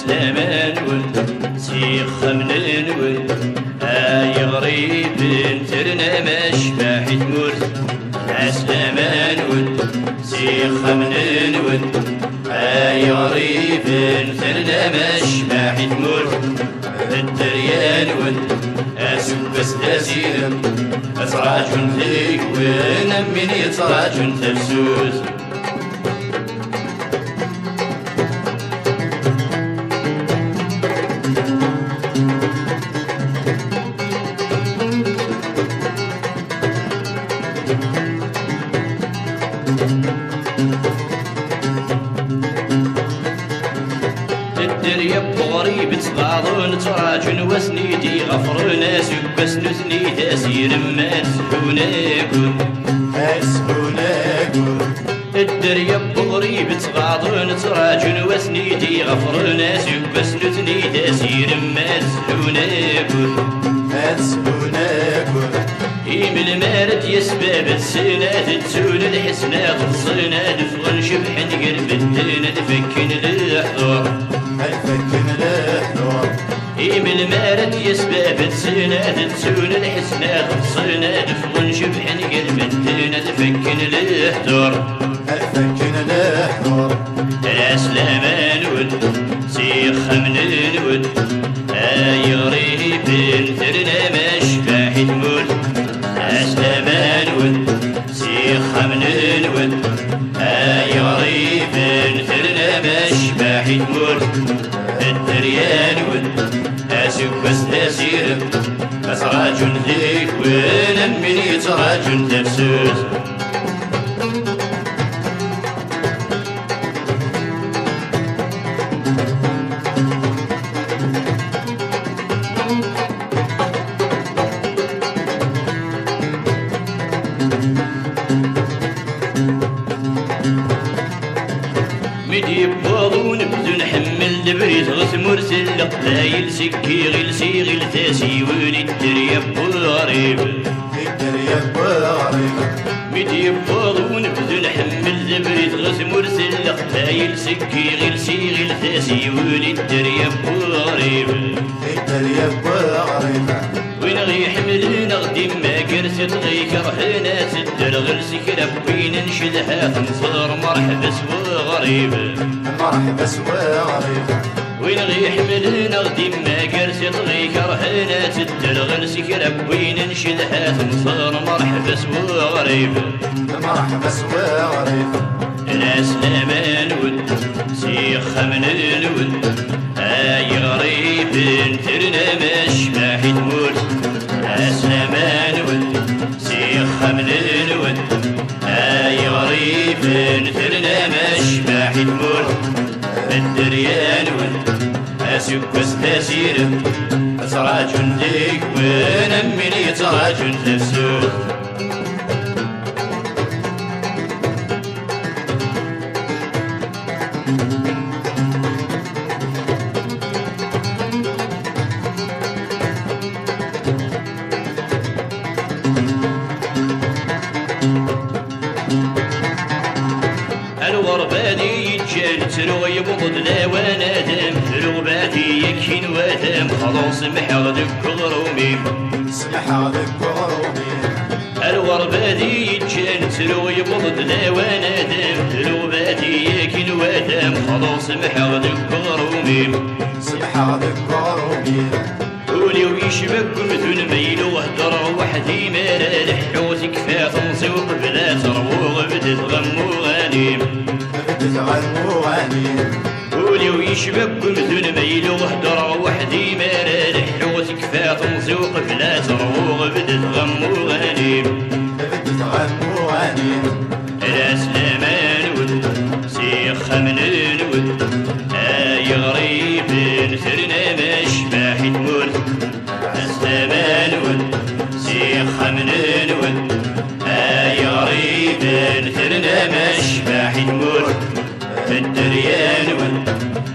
أسلامان سيخ من الود أي غريب ترنا مشبح تمرت أسلامان سيخ من الود أي غريب ترنا مشبح تمرت الدريان أسوق أسيرم أسراج فيك ونمني أسراج تفسوس الدريا بغريب تغاضون تراجن وسنيدي غفر ناس بس نثني تاسير ما تسحوناكم الدريا بغريب تغاضون تراجن وسنيدي غفر ناس بس نثني تاسير ما تسحوناكم إيم المارد يسباب السنات تسول الحسنات الصناد فغن شبح نقرب الدنيا تفكن الحضور إيم المارد يسباب السنات تسول الحسنات الصناد فغن شبح نقرب الدنيا تفكن الحضور الأسلامان سيخ من الود أي غريب ثرنا مشبح تموت أسلامان سيخ من الود أي غريب ثرنا مشبح تموت الدريان أسوق بس تسير أسراج ذيك ونمني تراج تفسوس مدي بوضون بدون حمل دبريت غس مرسل قلايل سكي غلسي غلتاسي ولي الدريا بغريب مدي بوضون بدون حمل دبريت غس مرسل قلايل سكي غلسي غلتاسي ولي الدريا بغريب وين غي حملنا غدي ما قرست غي كرهنا تدر غلسك ربي ننشدها تنصر مرحبا سوا غريب وين غي حملنا غدي ما قرست غي كرهنا تدر غلسك ربي ننشدها تنصر مرحبا سوا غريب الأسلامان سيخ من الود أي غريب ترنا مشبح تموت أسلامان سيخ من الود أي غريب ترنا مشبح تموت الدريان أسوق بس تسير أسراج ديك ونمني تراج تفسوس الغرباني يتجال تروغ يبغض لا وانا دام رغباتي يكين وثام خلاص محغدك غرومي الغرباني يتجال تروغ يبغض لا وانا دام رغباتي يكين وثام خلاص محغدك غرومي قولي ويشبك مثل ميل وهدر وحدي ما لا لحوتك فاتنصوق بلا تروغ بدت غمو غنيم قولي ويشبك مثل ميل وهدر وحدي ما لا لحوتك فاتنصوق بلا تروغ بدت غمو غنيم الأسلامان سيخ من الود أي غريب ثرنا مشبح تموت أسلامان سيخ من الود أي غريب ثرنا مشبح تموت الدريان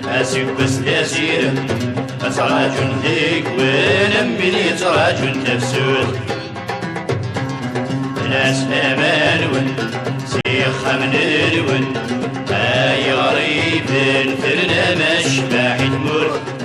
أسوق بس تسير أسراج ذيك ونمني تراج تفسوس الأسلامان خمن الود. هاي غريب ثرنا مشباح تمر